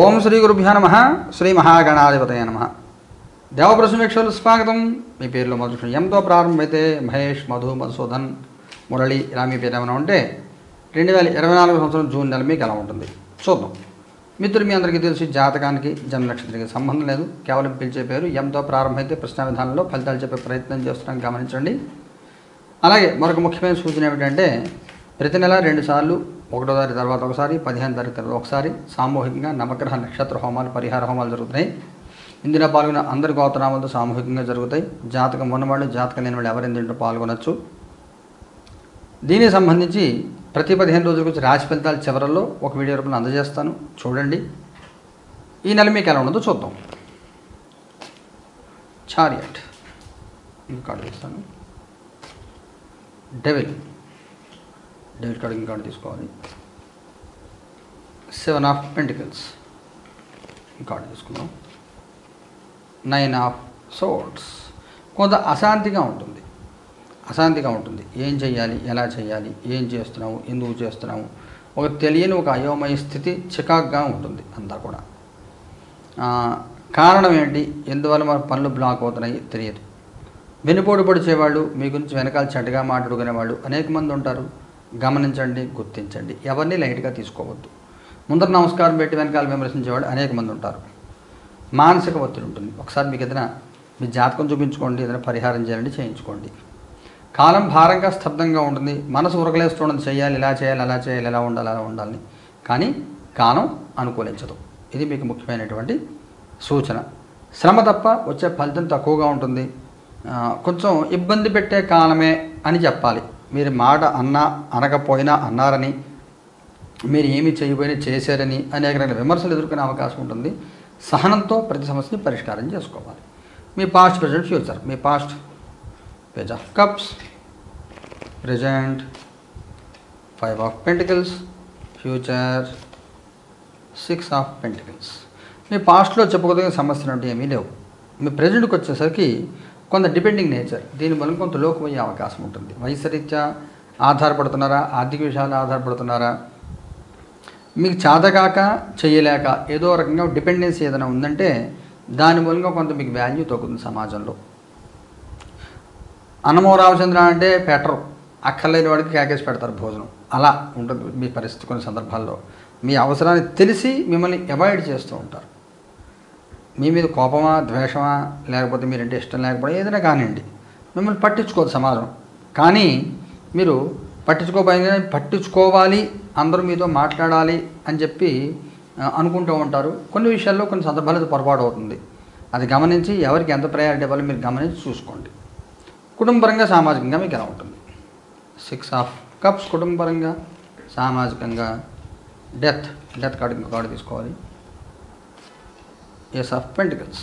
ఓం శ్రీ గురుభ్యో నమః. శ్రీ మహాగణాధిపతయ నమః. దేవప్రసమేక్షలు స్వాగతం. మీ పేర్లో మొదటి ఎంతో ప్రారంభమైతే మహేష్, మధు, మధుసూదన్, మురళి ఇలా మీ పేరు ఏమైనా ఉంటే 2024 సంవత్సరం జూన్ నెల మీకు ఎలా ఉంటుంది చూద్దాం. మిత్రులు మీ అందరికీ తెలిసి జాతకానికి జన్మ నక్షత్రానికి సంబంధం లేదు. కేవలం పిలిచే పేరు ఎంతో ప్రారంభమైతే ప్రశ్న విధానంలో ఫలితాలు చెప్పే ప్రయత్నం చేస్తున్నాం, గమనించండి. అలాగే మరొక ముఖ్యమైన సూచన ఏమిటంటే ప్రతి నెల 2 సార్లు 1వ తారీఖు తర్వాత ఒకసారి, 15వ తారీఖు తర్వాత ఒకసారి సామూహికంగా నవగ్రహ నక్షత్ర హోమాలు, పరిహార హోమాలు జరుగుతున్నాయి. ఇందులో పాల్గొన్న అందరి గోత్రనామాలతో సామూహికంగా జరుగుతాయి. జాతకం ఉన్నవాళ్ళు, జాతకం లేని వాళ్ళు ఎవరైనా దీంట్లో పాల్గొనవచ్చు. దీనికి సంబంధించి ప్రతి 15 రోజుల గురించి రాశి ఫలితాలు చివరల్లో ఒక వీడియో రూపంలో అందజేస్తాను, చూడండి. ఈ నెల మీకు ఎలా ఉండదో చూద్దాం. చారియట్ కార్డు ఇస్తాను. డెవిల్ కార్డు కార్డు తీసుకోవాలి. 7 ఆఫ్ పెంటికల్స్ కార్డు తీసుకుందాం. 9 ఆఫ్ సోర్డ్స్. కొంత అశాంతిగా ఉంటుంది. ఏం చేయాలి, ఎలా చేయాలి, ఏం చేస్తున్నాము, ఎందుకు చేస్తున్నాము, ఒక తెలియని ఒక అయోమయ స్థితి చికాగ్గా ఉంటుంది అంతా కూడా. కారణం ఏంటి, ఎందువల్ల మన పనులు బ్లాక్ అవుతున్నాయి తెలియదు. వెనుపోటు పొడిచేవాళ్ళు, మీ గురించి వెనకాల చెడ్డగా మాట్లాడుకునేవాళ్ళు అనేక మంది ఉంటారు. గమనించండి, గుర్తించండి. ఎవరిని లైట్గా తీసుకోవద్దు. ముందర నమస్కారం పెట్టి వెనకాల విమర్శించేవాళ్ళు అనేక మంది ఉంటారు. మానసిక ఒత్తిడి ఉంటుంది. ఒకసారి మీకు ఏదైనా మీ జాతకం చూపించుకోండి, ఏదైనా పరిహారం చేయాలంటే చేయించుకోండి. కాలం భారంగా స్తబ్దంగా ఉంటుంది. మనసు ఉరకలేస్తుండదు, చేయాలి, ఇలా చేయాలి, అలా చేయాలి, ఎలా ఉండాలి, అలా ఉండాలని. కానీ కాలం అనుకూలించదు. ఇది మీకు ముఖ్యమైనటువంటి సూచన. శ్రమ తప్ప వచ్చే ఫలితం తక్కువగా ఉంటుంది. కొంచెం ఇబ్బంది పెట్టే కాలమే అని చెప్పాలి. మీరు మాట అన్నా అనకపోయినా అన్నారని, మీరు ఏమి చేయబోయినా చేశారని అనేక రకాల విమర్శలు ఎదుర్కొనే అవకాశం ఉంటుంది. సహనంతో ప్రతి సమస్యని పరిష్కారం చేసుకోవాలి. మీ పాస్ట్, ప్రజెంట్, ఫ్యూచర్. మీ past page of cups, present 5 of pentacles, future 6 of pentacles. మీ పాస్ట్లో చెప్పుకోదగిన సమస్యలు అంటే ఏమీ లేవు. మీ ప్రజెంట్కి వచ్చేసరికి కొంత డిపెండింగ్ నేచర్, దీని వల్ల కొంత లోకమయ్యే అవకాశం ఉంటుంది. వయసు రీత్యా ఆధారపడుతున్నారా, ఆర్థిక విషయాలు ఆధారపడుతున్నారా, మీకు చేతకాక చేయలేక ఏదో రకంగా డిపెండెన్సీ ఏదైనా ఉందంటే దాని మూలంగా కొంత మీకు వాల్యూ తగ్గుతుంది సమాజంలో. అన్నమో రామచంద్ర అంటే పెట్టరు, అక్కర్లేని వాడికి కేకేసి పెడతారు భోజనం. అలా ఉంటుంది మీ పరిస్థితి. కొన్ని సందర్భాల్లో మీ అవసరాన్ని తెలిసి మిమ్మల్ని అవాయిడ్ చేస్తూ ఉంటారు. మీ మీద కోపమా, ద్వేషమా, లేకపోతే మీరంటే ఇష్టం లేకపోతే ఏదైనా కానివ్వండి, మిమ్మల్ని పట్టించుకోదు సమాజం. కానీ మీరు పట్టించుకోవాలి, అందరూ మీతో మాట్లాడాలి అని చెప్పి అనుకుంటూ ఉంటారు. కొన్ని విషయాల్లో కొన్ని సందర్భాల్లో పొరపాటు అవుతుంది. అది గమనించి ఎవరికి ఎంత ప్రయారిటీ ఇవ్వాలో మీరు గమనించి చూసుకోండి. కుటుంబపరంగా, సామాజికంగా మీకు ఎలా ఉంటుంది. 6 ఆఫ్ కప్స్. కుటుంబపరంగా, సామాజికంగా డెత్ కార్డు ఇంకో కార్డు తీసుకోవాలి. Ace of pentacles.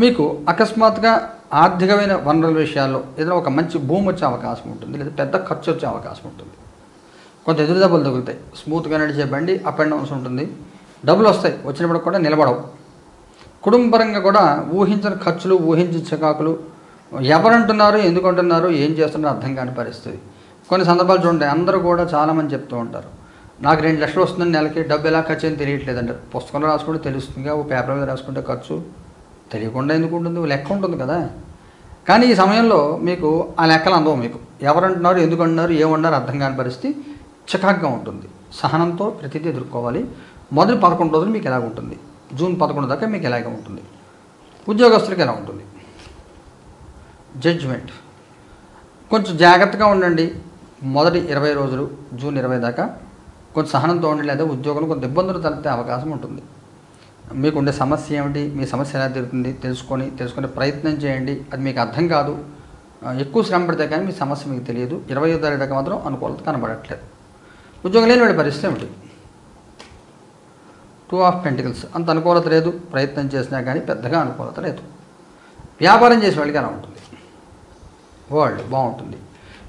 మీకు అకస్మాత్తుగా ఆర్థికమైన వనరుల విషయాల్లో ఏదైనా ఒక మంచి భూమి వచ్చే అవకాశం ఉంటుంది, లేదా పెద్ద ఖర్చు వచ్చే అవకాశం ఉంటుంది. కొంత ఎదురు దెబ్బలు తగులుతాయి. స్మూత్గా నడిచే బండి అప్ అండ్ డౌన్స్ ఉంటుంది. డబ్బులు వస్తాయి, వచ్చినప్పుడు కూడా నిలబడవు. కుటుంబపరంగా కూడా ఊహించిన ఖర్చులు, ఊహించిన చికాకులు. ఎవరంటున్నారు, ఎందుకు అంటున్నారు, ఏం చేస్తున్నారో అర్థం కాని పరిస్థితి. కొన్ని సందర్భాలు చూడండి, అందరూ కూడా చాలామంది చెప్తూ ఉంటారు, నాకు 2 లక్షలు వస్తుంది నెలకి, డబ్బు ఎలా ఖర్చు అని తెలియట్లేదంటారు. పుస్తకంలో రాసుకుంటే తెలుస్తుందిగా, ఓ పేపర్ మీద రాసుకుంటే ఖర్చు తెలియకుండా ఎందుకు ఉంటుంది, లెక్క ఉంటుంది కదా. కానీ ఈ సమయంలో మీకు ఆ లెక్కలు అందవు. మీకు ఎవరంటున్నారు, ఎందుకు అంటున్నారు, ఏమన్నారు అర్థం కాని పరిస్థితి చికాగ్గా ఉంటుంది. సహనంతో ప్రతిదీ ఎదుర్కోవాలి. మొదటి 11 రోజులు మీకు ఎలాగ ఉంటుంది, జూన్ 11 దాకా మీకు ఎలాగ ఉంటుంది. ఉద్యోగస్తులకు ఎలా ఉంటుంది. జడ్జిమెంట్. కొంచెం జాగ్రత్తగా ఉండండి. మొదటి 20 రోజులు, జూన్ 20 దాకా కొంచెం సహనంతో ఉండి, లేదా ఉద్యోగంలో కొంత ఇబ్బందులు తలెత్తే అవకాశం ఉంటుంది. మీకు ఉండే సమస్య ఏమిటి, మీ సమస్య ఎలా తీరుతుంది తెలుసుకునే ప్రయత్నం చేయండి. అది మీకు అర్థం కాదు, ఎక్కువ శ్రమ పడితే కానీ మీ సమస్య మీకు తెలియదు. 20వ తారీఖు దాకా మాత్రం అనుకూలత కనబడట్లేదు. ఉద్యోగం లేని వాడి పరిస్థితి ఏమిటి. 2 ఆఫ్ పెంటికల్స్. అంత అనుకూలత లేదు, ప్రయత్నం చేసినా కానీ పెద్దగా అనుకూలత లేదు. వ్యాపారం చేసే వాళ్ళకి ఎలా ఉంటుంది. వరల్డ్ బాగుంటుంది.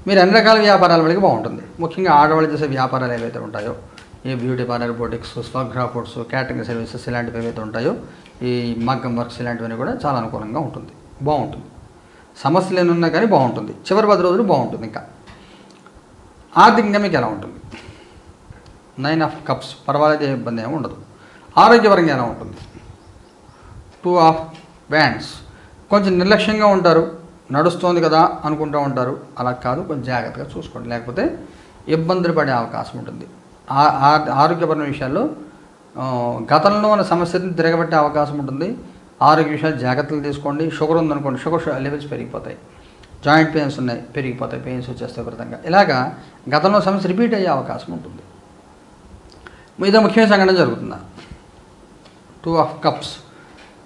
మీరు అన్ని రకాల వ్యాపారాల వాళ్ళకి బాగుంటుంది. ముఖ్యంగా ఆడవాళ్ళు చేసే వ్యాపారాలు ఏవైతే ఉంటాయో, ఈ beauty parlour, boutiques, Swagruha foods, catering services ఇలాంటివి ఏవైతే ఉంటాయో, ఈ మగ్గం వర్క్స్ ఇలాంటివన్నీ కూడా చాలా అనుకూలంగా ఉంటుంది, బాగుంటుంది. సమస్యలు ఏమన్నా కానీ బాగుంటుంది. చివరి 10 రోజులు బాగుంటుంది. ఇంకా ఆర్థికంగా మీకు ఎలా ఉంటుంది. 9 ఆఫ్ కప్స్. పర్వాలేదు, ఏ ఇబ్బంది ఏమి ఉండదు. ఆరోగ్యపరంగా ఎలా ఉంటుంది? 2 ఆఫ్ వ్యాండ్స్. కొంచెం నిర్లక్ష్యంగా ఉంటారు, నడుస్తోంది కదా అనుకుంటూ ఉంటారు. అలా కాదు, కొంచెం జాగ్రత్తగా చూసుకోండి, లేకపోతే ఇబ్బందులు పడే అవకాశం ఉంటుంది. ఆరోగ్యపరమైన విషయాల్లో గతంలో ఉన్న సమస్యని తిరగబెట్టే అవకాశం ఉంటుంది. ఆరోగ్య విషయాలు జాగ్రత్తలు తీసుకోండి. షుగర్ ఉందనుకోండి, షుగర్ లెవెల్స్ పెరిగిపోతాయి. జాయింట్ పెయిన్స్ ఉన్నాయి, పెరిగిపోతాయి, పెయిన్స్ వచ్చేస్తే విపరీతంగా. ఇలాగా గతంలో సమస్య రిపీట్ అయ్యే అవకాశం ఉంటుంది. ఇదో ముఖ్యమైన సంఘటన జరుగుతుందా? 2 ఆఫ్ కప్స్.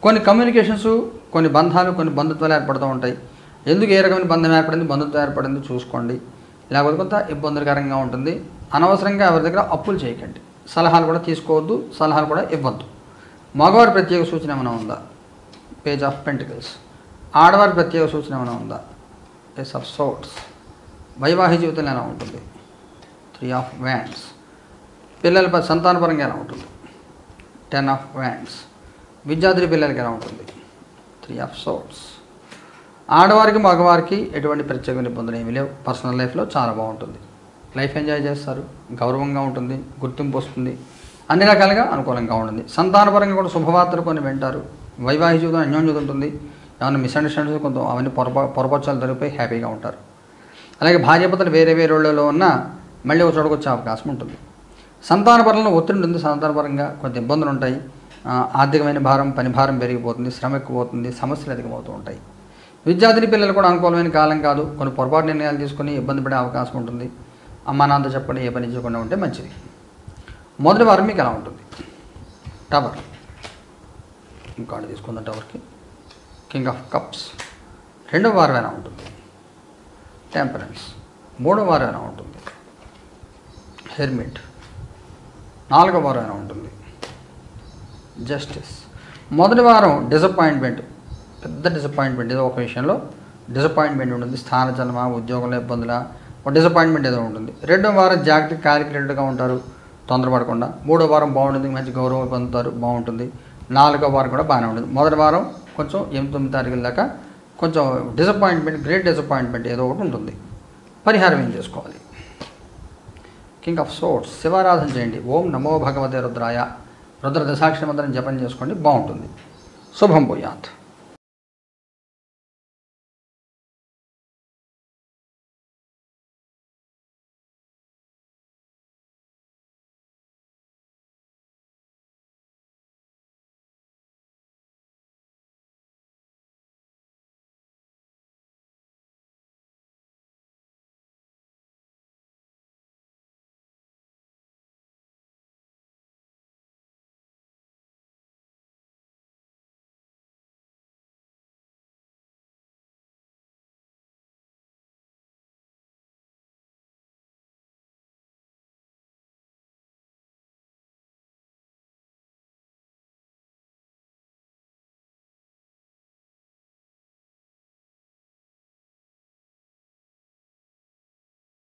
కొన్ని కమ్యూనికేషన్స్, కొన్ని బంధాలు, కొన్ని బంధుత్వాలు ఏర్పడుతూ ఉంటాయి. ఎందుకు ఏ రకమైన బంధం ఏర్పడింది, బంధుత్వం ఏర్పడింది చూసుకోండి, లేకపోతే కొంత ఇబ్బందికరంగా ఉంటుంది. అనవసరంగా ఎవరి దగ్గర అప్పులు చేయకండి. సలహాలు కూడా తీసుకోవద్దు, సలహాలు కూడా ఇవ్వద్దు. మగవారి ప్రత్యేక సూచన ఏమైనా ఉందా? Page of pentacles. ఆడవారి ప్రత్యేక సూచన ఏమైనా ఉందా? Ace of swords. వైవాహిక జీవితంలో ఎలా ఉంటుంది? 3 ఆఫ్ వ్యాండ్స్. పిల్లల సంతానపరంగా ఎలా ఉంటుంది? 10 ఆఫ్ వ్యాండ్స్. విద్యార్థి పిల్లలకి ఎలా ఉంటుంది? 3 ఆఫ్ సోర్డ్స్. ఆడవారికి మగవారికి ఎటువంటి ప్రత్యేకమైన ఇబ్బందులు ఏమీ లేవు. పర్సనల్ లైఫ్లో చాలా బాగుంటుంది. లైఫ్ ఎంజాయ్ చేస్తారు, గౌరవంగా ఉంటుంది, గుర్తింపు వస్తుంది, అన్ని రకాలుగా అనుకూలంగా ఉంటుంది. సంతానపరంగా కూడా శుభవార్తలు కొన్ని వింటారు. వైవాహిక జీవితం అన్యోన్యత ఉంటుంది. ఏమైనా మిస్అండర్స్టాండింగ్స్ కొంత అవన్నీ పొరపచ్చాలు జరిగిపోయి హ్యాపీగా ఉంటారు. అలాగే భార్యాభర్తలు వేరే వేరే ఊళ్ళలో ఉన్నా మళ్ళీ ఒక చోటుకు వచ్చే అవకాశం ఉంటుంది. సంతానపరంలో ఒత్తిడి ఉంటుంది. సంతానపరంగా కొంత ఇబ్బందులు ఉంటాయి. ఆర్థికమైన భారం, పని భారం పెరిగిపోతుంది, శ్రమ ఎక్కువవుతుంది, సమస్యలు అధికమవుతూ ఉంటాయి. విద్యార్థిని పిల్లలు కూడా అనుకూలమైన కాలం కాదు. కొన్ని పొరపాటు నిర్ణయాలు తీసుకుని ఇబ్బంది పడే అవకాశం ఉంటుంది. అమ్మా నాన్నతో చెప్పండి, ఏ పని చేయకుండా ఉంటే మంచిది. మొదటి వారం మీకు ఎలా ఉంటుంది? టవర్. ఇంకోటి తీసుకుందాం టవర్కి. King of cups. రెండవ వారం ఎలా ఉంటుంది? టెంపరెన్స్. మూడవ వారం ఎలా ఉంటుంది? హెర్మిట్. నాలుగవ వారం ఎలా ఉంటుంది? జస్టిస్. మొదటి వారం డిసప్పాయింట్మెంట్, పెద్ద డిసప్పాయింట్మెంట్, ఏదో ఒక విషయంలో డిసప్పాయింట్మెంట్ ఉంటుంది. స్థానచలమ, ఉద్యోగంలో ఇబ్బందుల, ఒక డిసప్పాయింట్మెంట్ ఏదో ఉంటుంది. రెండవ వారం జాగ్రత్త, క్యాలిక్యులేటెడ్గా ఉంటారు, తొందరపడకుండా. మూడో వారం బాగుంటుంది, మంచి గౌరవం పొందుతారు, బాగుంటుంది. నాలుగో వారం కూడా బాగానే ఉంటుంది. మొదటి వారం కొంచెం 8-9 తారీఖుల దాకా కొంచెం డిసప్పాయింట్మెంట్, గ్రేట్ డిసప్పాయింట్మెంట్ ఏదో ఒకటి ఉంటుంది. పరిహారం ఏం చేసుకోవాలి? King of swords. శివారాధన చేయండి. ఓం నమో భగవతే రుద్రాయ రుద్ర దశాక్షరి మంత్రం జపం చేసుకోండి, బాగుంటుంది. శుభం భూయాత్.